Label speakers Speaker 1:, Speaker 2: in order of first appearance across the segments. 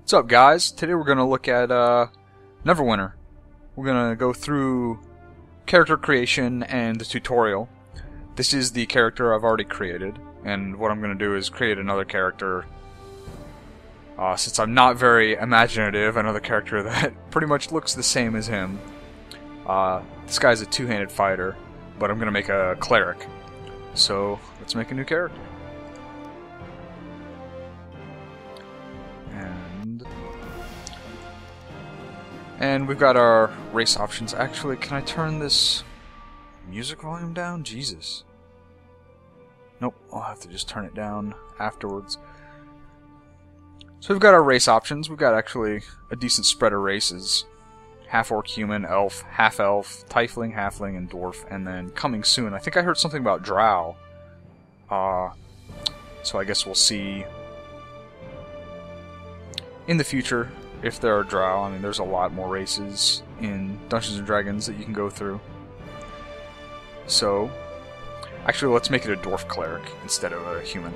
Speaker 1: What's up, guys? Today we're going to look at Neverwinter. We're going to go through character creation and the tutorial. This is the character I've already created, and what I'm going to do is create another character. Since I'm not very imaginative, another character that pretty much looks the same as him. This guy's a two-handed fighter, but I'm going to make a Cleric. So let's make a new character. And we've got our race options. Actually, can I turn this music volume down? Jesus. Nope, I'll have to just turn it down afterwards. So we've got our race options. We've got actually a decent spread of races. Half-orc, human, elf, half-elf, tiefling, halfling, and dwarf. And then coming soon, I think I heard something about drow. So I guess we'll see in the future if there are drow. I mean, there's a lot more races in Dungeons & Dragons that you can go through. So, actually, let's make it a dwarf cleric instead of a human.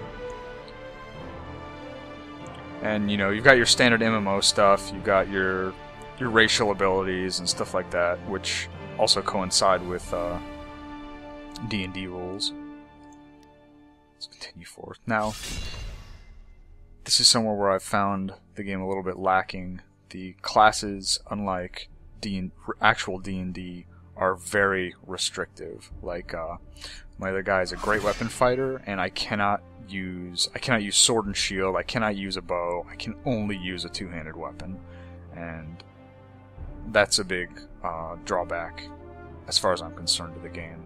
Speaker 1: And, you know, you've got your standard MMO stuff, you've got your racial abilities and stuff like that, which also coincide with D&D rules. Let's continue forth. Now, this is somewhere where I've found the game a little bit lacking. The classes, unlike actual D&D, are very restrictive. Like, my other guy is a great weapon fighter, and I cannot use sword and shield, I cannot use a bow, I can only use a two-handed weapon. And that's a big drawback, as far as I'm concerned, to the game.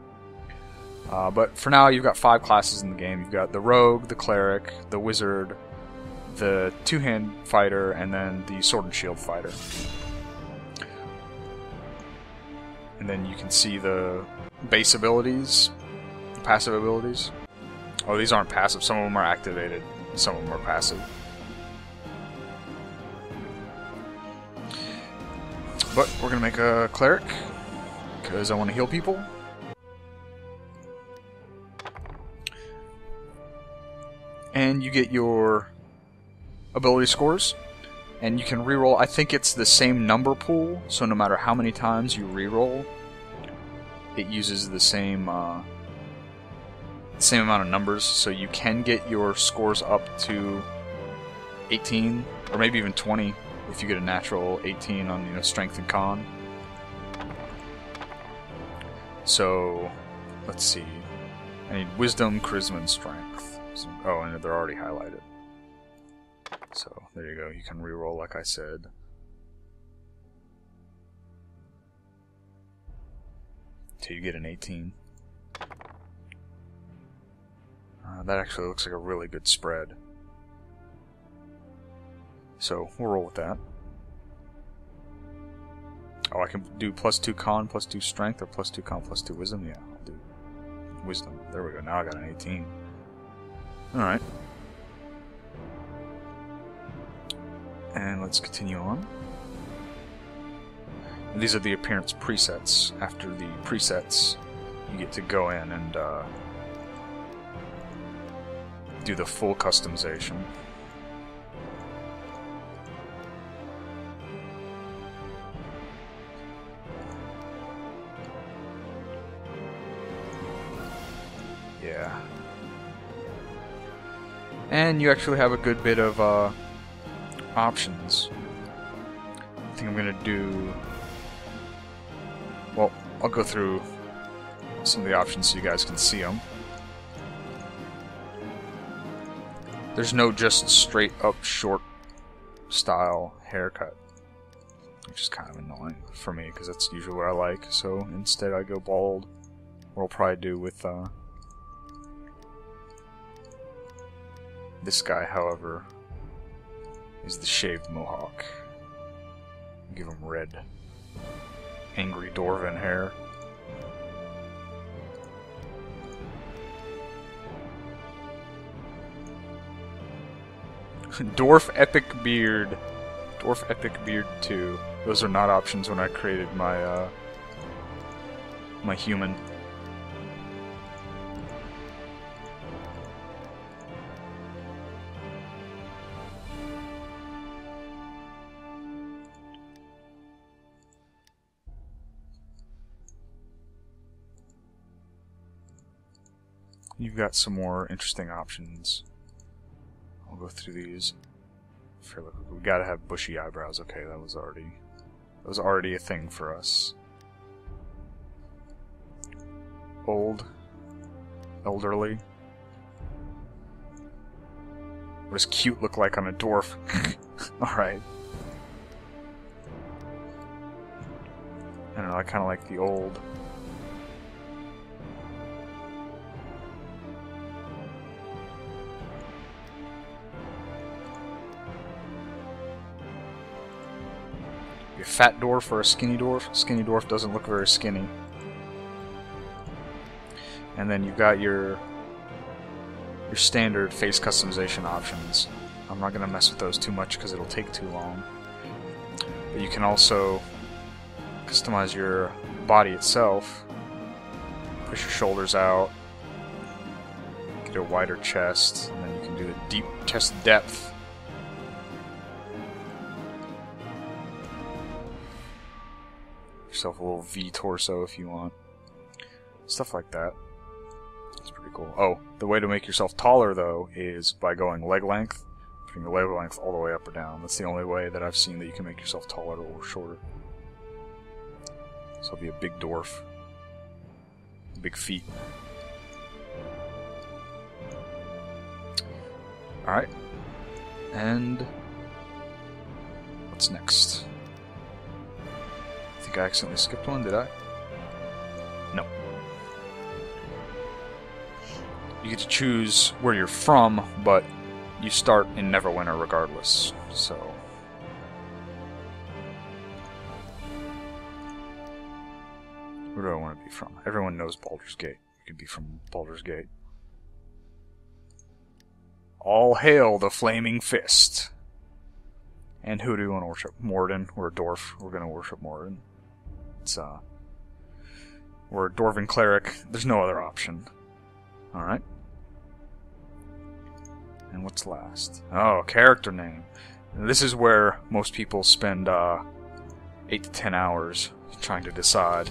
Speaker 1: But for now, you've got 5 classes in the game. You've got the rogue, the cleric, the wizard, the two-hand fighter, and then the sword and shield fighter. And then you can see the base abilities, the passive abilities. Oh, these aren't passive. Some of them are activated, some of them are passive. But we're going to make a cleric, because I want to heal people. And you get your ability scores, and you can reroll. I think it's the same number pool, so no matter how many times you reroll, it uses the same amount of numbers, so you can get your scores up to 18, or maybe even 20 if you get a natural 18 on, you know, strength and con. So let's see, I need wisdom, charisma, and strength. Oh, and they're already highlighted. So, there you go, you can reroll like I said. Till you get an 18. That actually looks like a really good spread. So, we'll roll with that. Oh, I can do +2 con, +2 strength, or +2 con, +2 wisdom? Yeah, I'll do wisdom. There we go, now I got an 18. Alright. And let's continue on. And these are the appearance presets. After the presets, you get to go in and do the full customization. Yeah. And you actually have a good bit of options. I think I'm gonna do... Well, I'll go through some of the options so you guys can see them. There's no just straight up short style haircut, which is kind of annoying for me because that's usually what I like. So instead I go bald. What I'll probably do with this guy, however, is the shaved mohawk. Give him red, angry dwarven hair. Dwarf epic beard. Dwarf epic beard 2. Those are not options when I created my my human. you've got some more interesting options. I'll go through these fairly quickly. We gotta have bushy eyebrows. Okay, that was already a thing for us. Old, elderly. What does cute look like on a dwarf? Alright. I don't know, I kind of like the old. A fat dwarf or a skinny dwarf? Skinny dwarf doesn't look very skinny. And then you've got your standard face customization options. I'm not going to mess with those too much because it'll take too long. But you can also customize your body itself. Push your shoulders out. Get a wider chest. And then you can do the deep chest depth. Yourself a little V torso if you want. Stuff like that. It's pretty cool. Oh, the way to make yourself taller, though, is by going leg length. Putting your leg length all the way up or down. That's the only way that I've seen that you can make yourself taller or shorter. So I'll be a big dwarf. Big feet. Alright. And what's next? I think I accidentally skipped one, did I? No. You get to choose where you're from, but you start in Neverwinter regardless, so... Where do I want to be from? Everyone knows Baldur's Gate. You could be from Baldur's Gate. All hail the Flaming Fist! And who do we want to worship? Morden. We're a dwarf. We're going to worship Morden. It's, we're a dwarven cleric. There's no other option. Alright. And what's last? Oh, character name. This is where most people spend 8 to 10 hours trying to decide.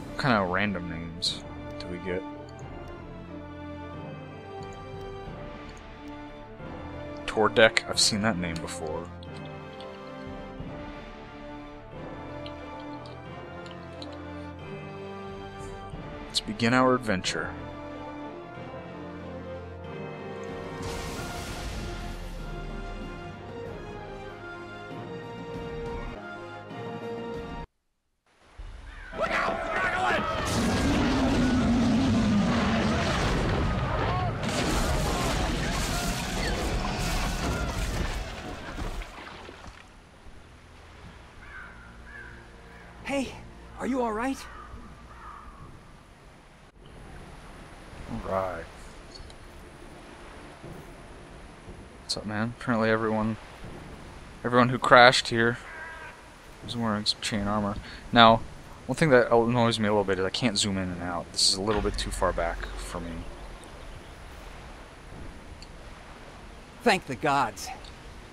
Speaker 1: What kind of random names do we get? Tordek? I've seen that name before. Let's begin our adventure.
Speaker 2: Look out! Dragon!
Speaker 3: Hey, are you all right?
Speaker 1: Alright. What's up, man? Apparently everyone who crashed here is wearing some chain armor. Now, one thing that annoys me a little bit is I can't zoom in and out. This is a little bit too far back for me.
Speaker 3: Thank the gods.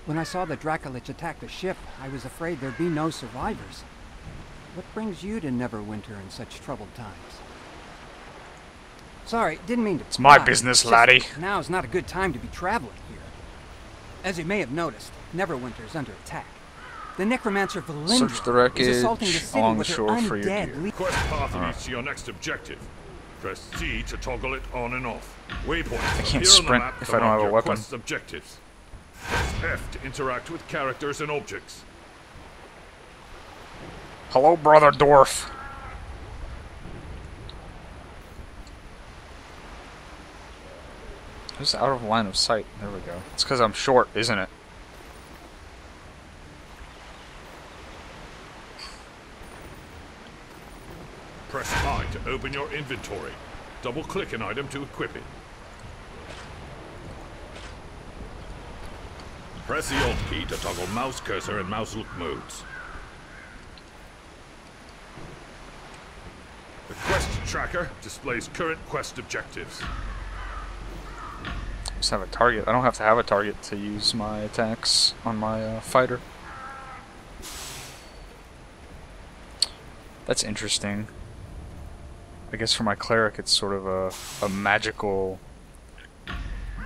Speaker 3: When I saw the Dracolich attack the ship, I was afraid there'd be no survivors. What brings you to Neverwinter in such troubled times? Sorry, didn't mean to...
Speaker 1: It's my business, laddie.
Speaker 3: Now's not a good time to be traveling here. As you may have noticed, Neverwinter's under attack. The necromancer
Speaker 1: Search the
Speaker 3: Valindra
Speaker 1: wreckage
Speaker 3: is assaulting the city
Speaker 1: along the
Speaker 3: with her
Speaker 1: shore for your
Speaker 3: undead
Speaker 1: gear.
Speaker 2: Quest path leads to your next objective. Press C to toggle it on and off. Waypoints
Speaker 1: I can't
Speaker 2: appear on the
Speaker 1: sprint
Speaker 2: map
Speaker 1: if
Speaker 2: to
Speaker 1: I don't
Speaker 2: mark
Speaker 1: have a
Speaker 2: your
Speaker 1: weapon.
Speaker 2: quest objectives. Press F to interact with characters and objects.
Speaker 1: Hello, brother dwarf. Just out of line of sight. There we go. It's because I'm short, isn't it?
Speaker 2: Press I to open your inventory. Double-click an item to equip it. Press the Alt key to toggle mouse cursor and mouse look modes. The quest tracker displays current quest objectives.
Speaker 1: Just have a target. I don't have to have a target to use my attacks on my fighter. That's interesting. I guess for my Cleric it's sort of a magical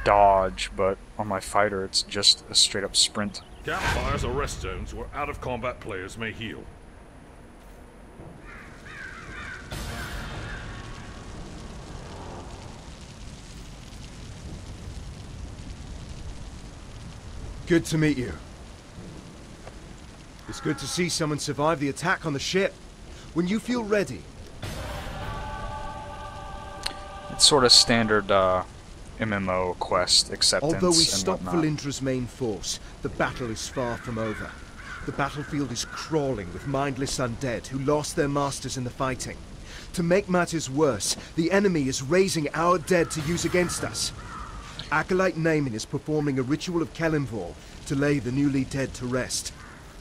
Speaker 1: dodge, but on my fighter it's just a straight up sprint.
Speaker 2: Campfires are rest zones where out-of-combat players may heal.
Speaker 4: Good to meet you. It's good to see someone survive the attack on the ship. When you feel ready.
Speaker 1: It's sort of standard MMO quest acceptance.
Speaker 4: Although we
Speaker 1: and
Speaker 4: stop
Speaker 1: whatnot.
Speaker 4: Valindra's main force, the battle is far from over. The battlefield is crawling with mindless undead who lost their masters in the fighting. To make matters worse, the enemy is raising our dead to use against us. Acolyte Naaman is performing a ritual of Kelimvor to lay the newly dead to rest.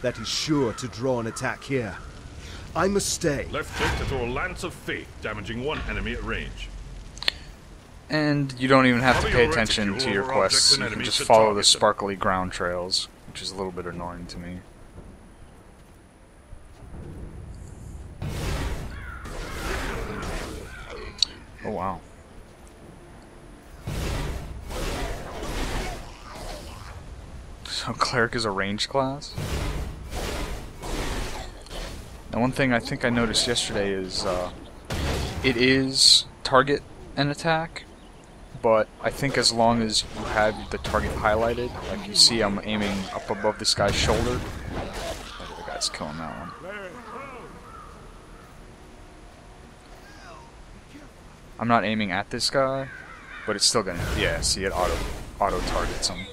Speaker 4: That is sure to draw an attack here. I must stay.
Speaker 2: Left click to throw a Lance of Faith, damaging one enemy at range.
Speaker 1: And you don't even have to
Speaker 2: Cover
Speaker 1: pay
Speaker 2: your
Speaker 1: attention
Speaker 2: reticule
Speaker 1: to your
Speaker 2: over
Speaker 1: quests.
Speaker 2: objects and
Speaker 1: You can
Speaker 2: enemies
Speaker 1: just
Speaker 2: to
Speaker 1: follow the
Speaker 2: target them.
Speaker 1: sparkly ground trails, which is a little bit annoying to me. Oh wow. So Cleric is a range class? Now one thing I think I noticed yesterday is it is target and attack, but I think as long as you have the target highlighted, like you see I'm aiming up above this guy's shoulder. Oh, the guy's killing that one. I'm not aiming at this guy, but it's still gonna, yeah, see it auto targets him.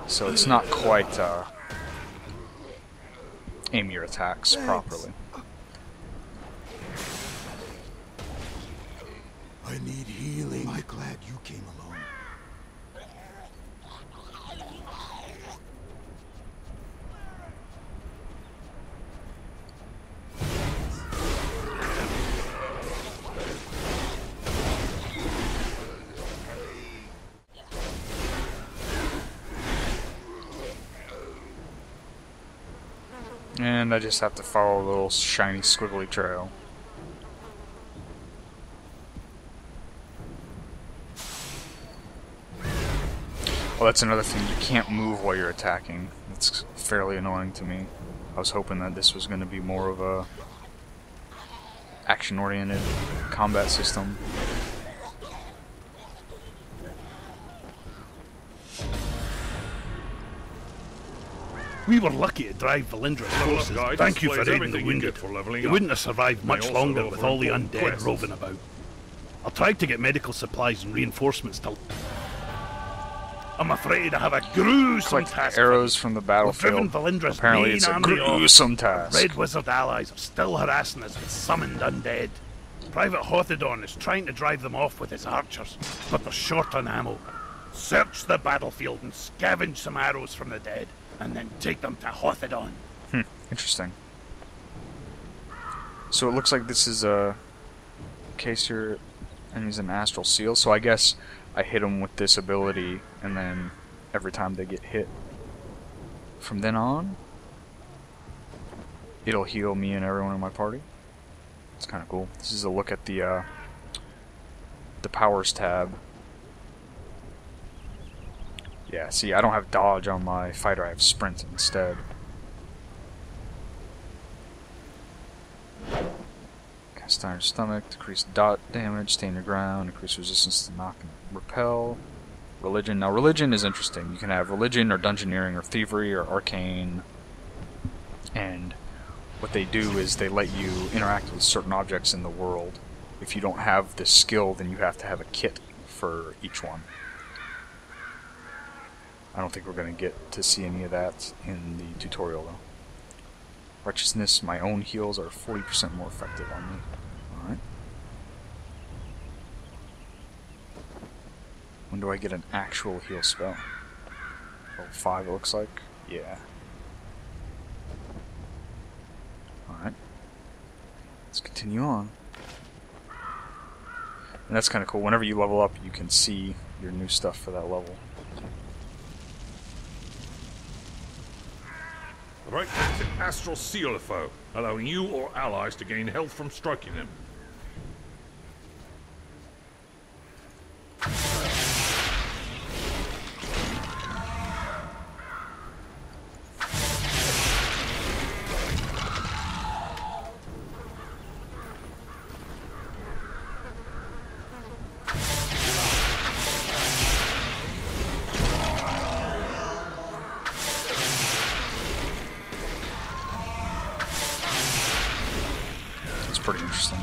Speaker 1: So it's not quite aim your attacks properly.
Speaker 4: I need healing. I'm glad you came along.
Speaker 1: And I just have to follow a little shiny squiggly trail. Well, that's another thing. You can't move while you're attacking. It's fairly annoying to me. I was hoping that this was going to be more of a action-oriented combat system.
Speaker 5: We were lucky to drive Valindra's
Speaker 2: Level up
Speaker 5: forces.
Speaker 2: guide
Speaker 5: Thank you for
Speaker 2: displays
Speaker 5: aiding the
Speaker 2: everything you
Speaker 5: wounded.
Speaker 2: get for leveling
Speaker 5: They
Speaker 2: up.
Speaker 5: wouldn't have survived
Speaker 2: May
Speaker 5: much
Speaker 2: also
Speaker 5: longer
Speaker 2: go
Speaker 5: with
Speaker 2: for
Speaker 5: all the
Speaker 2: important
Speaker 5: undead
Speaker 2: quests.
Speaker 5: roving about. I'll try to get medical supplies and reinforcements to... I'm afraid I have a gruesome
Speaker 1: It's like
Speaker 5: task.
Speaker 1: arrows from the
Speaker 5: We've
Speaker 1: battlefield.
Speaker 5: driven Valindra's
Speaker 1: Apparently
Speaker 5: main
Speaker 1: it's a
Speaker 5: army off.
Speaker 1: gruesome task.
Speaker 5: Red Wizard allies are still harassing us with summoned undead. Private Hothedon is trying to drive them off with his archers, but they're short on ammo. Search the battlefield and scavenge some arrows from the dead, and then take them to Hothedon.
Speaker 1: Interesting. So it looks like this is a case your enemy's an astral seal, so I guess I hit them with this ability, and then every time they get hit from then on, it'll heal me and everyone in my party. It's kind of cool. This is a look at the powers tab. Yeah, see, I don't have dodge on my fighter, I have sprint instead. Cast iron stomach, decrease dot damage, stay in your ground, increase resistance to knock and repel. Religion. Now religion is interesting. You can have religion or dungeoneering or thievery or arcane. And what they do is they let you interact with certain objects in the world. If you don't have this skill, then you have to have a kit for each one. I don't think we're going to get to see any of that in the tutorial though. Righteousness, my own heals are 40% more effective on me. Alright. When do I get an actual heal spell? Level 5 it looks like. Yeah. Alright. Let's continue on. And that's kind of cool. Whenever you level up, you can see your new stuff for that level.
Speaker 2: Right click to Astral Seal a foe. allowing you or allies to gain health from striking them.
Speaker 1: Pretty interesting.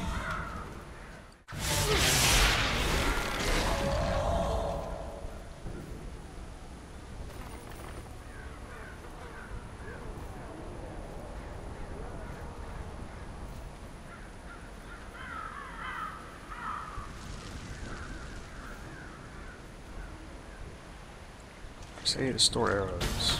Speaker 1: Say to store arrows.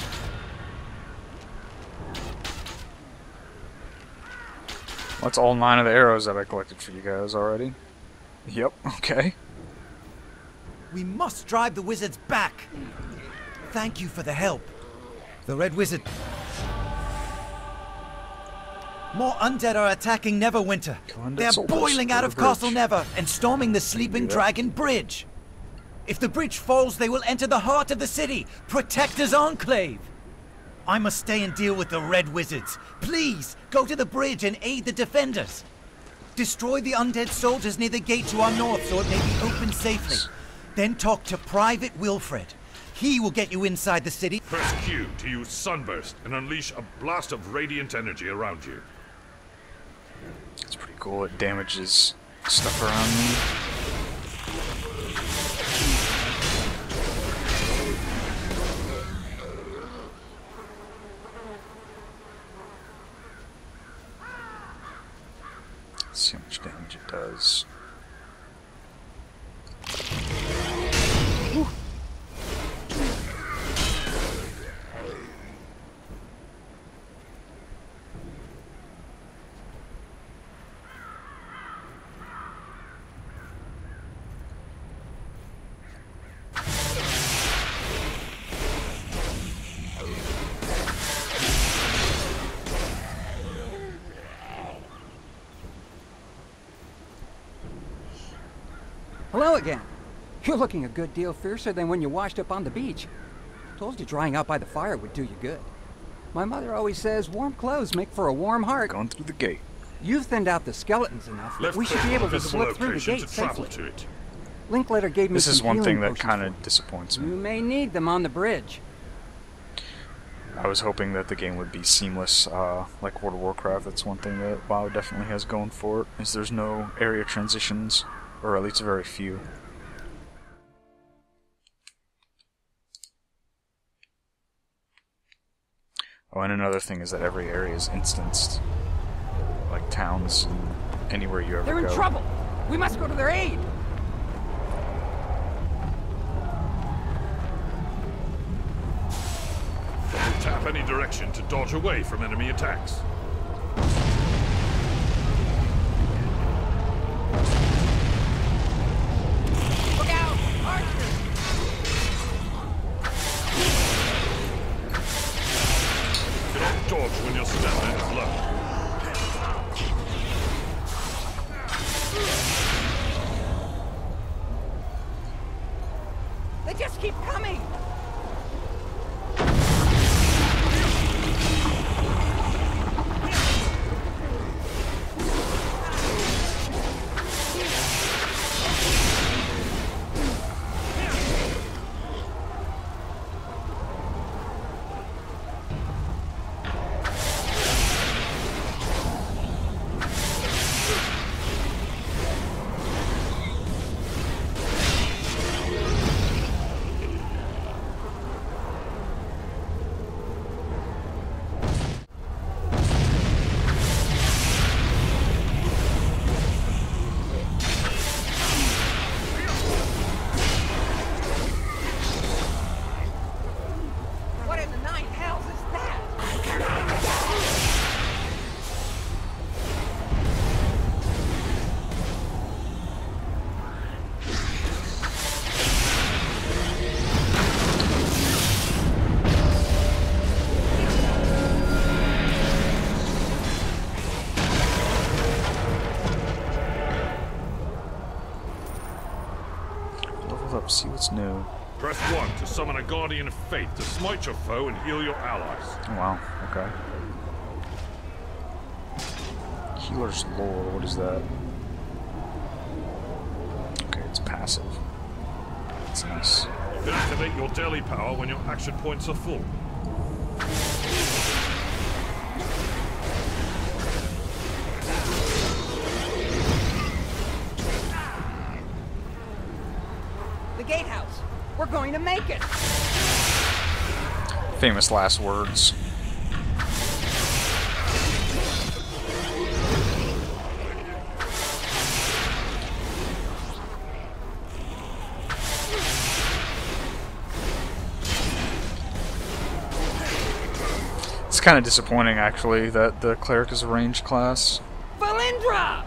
Speaker 1: That's all 9 of the arrows that I collected for you guys already. Yep, okay.
Speaker 6: We must drive the wizards back. Thank you for the help. The Red Wizard... More undead are attacking Neverwinter. They are boiling out of Castle Never and storming the Sleeping Dragon Bridge. If the bridge falls, they will enter the heart of the city. Protector's Enclave. I must stay and deal with the Red Wizards. Please, go to the bridge and aid the defenders. Destroy the undead soldiers near the gate to our north so it may be opened safely. Then talk to Private Wilfred. He will get you inside the city.
Speaker 2: Press Q to use Sunburst and unleash a blast of radiant energy around you.
Speaker 1: It's pretty cool. It damages stuff around me. Let's see how much damage it does. Whew.
Speaker 3: Hello again. You're looking a good deal fiercer than when you washed up on the beach. Told you drying out by the fire would do you good. My mother always says warm clothes make for a warm heart.
Speaker 1: Going through the gate.
Speaker 3: You've thinned out the skeletons enough.
Speaker 2: Left
Speaker 3: We should be able to slip through the
Speaker 2: location
Speaker 3: gate
Speaker 2: to travel
Speaker 3: safely.
Speaker 2: to it.
Speaker 3: Linklater gave me
Speaker 1: This is
Speaker 3: some
Speaker 1: one thing
Speaker 3: healing
Speaker 1: that
Speaker 3: potions
Speaker 1: kind
Speaker 3: for
Speaker 1: of disappoints
Speaker 3: you.
Speaker 1: me.
Speaker 3: You may need them on the bridge.
Speaker 1: I was hoping that the game would be seamless, like World of Warcraft. That's one thing that WoW definitely has going for it, is there's no area transitions, or at least very few. Oh, and another thing is that every area is instanced. Like towns and anywhere you ever go.
Speaker 3: They're in trouble! We must go to their aid!
Speaker 2: Double tap any direction to dodge away from enemy attacks.
Speaker 3: Look out! Archers!
Speaker 2: Cannot dodge when your stamina is low.
Speaker 3: They just keep coming!
Speaker 1: See what's new.
Speaker 2: Press 1 to summon a Guardian of Faith to smite your foe and heal your allies.
Speaker 1: Oh, wow. Okay. Healer's Lore. What is that? Okay, it's passive. That's nice.
Speaker 2: You can activate your daily power when your action points are full.
Speaker 3: The gatehouse. We're going to make it.
Speaker 1: Famous last words. It's kind of disappointing, actually, that the Cleric is a ranged class.
Speaker 3: Valindra!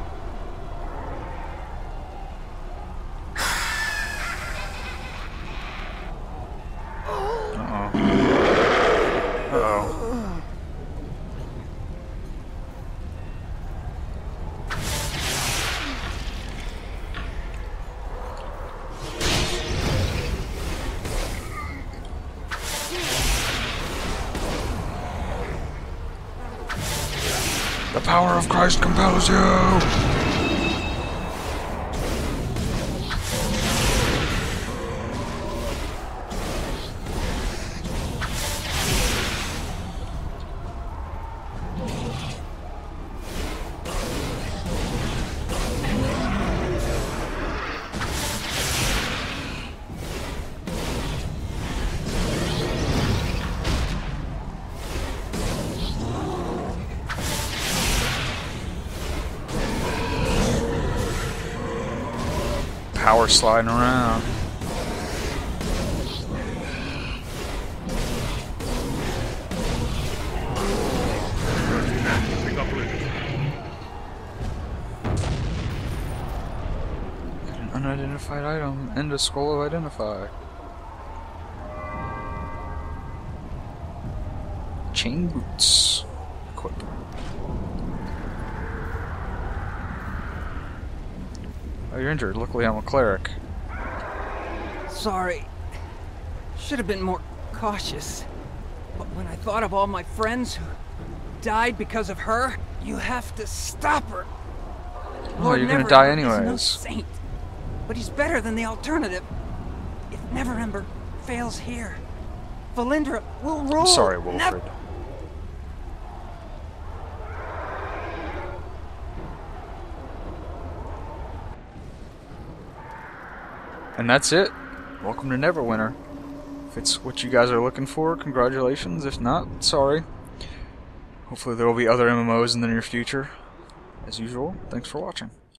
Speaker 1: The power of Christ compels you! Power sliding around.
Speaker 2: Pick up Luke.
Speaker 1: An unidentified item. End a scroll of identify. Chain boots. Equip. Oh, you're injured. Luckily, I'm a cleric.
Speaker 3: Sorry. Should have been more cautious. But when I thought of all my friends who died because of her, you have to stop her.
Speaker 1: Oh, you're gonna die
Speaker 3: Neverember is no
Speaker 1: anyways.
Speaker 3: saint, but he's better than the alternative. If Neverember fails here, Valindra will rule.
Speaker 1: I'm sorry, Wilfred. And that's it. Welcome to Neverwinter. If it's what you guys are looking for, congratulations. If not, sorry. Hopefully there will be other MMOs in the near future. As usual, thanks for watching.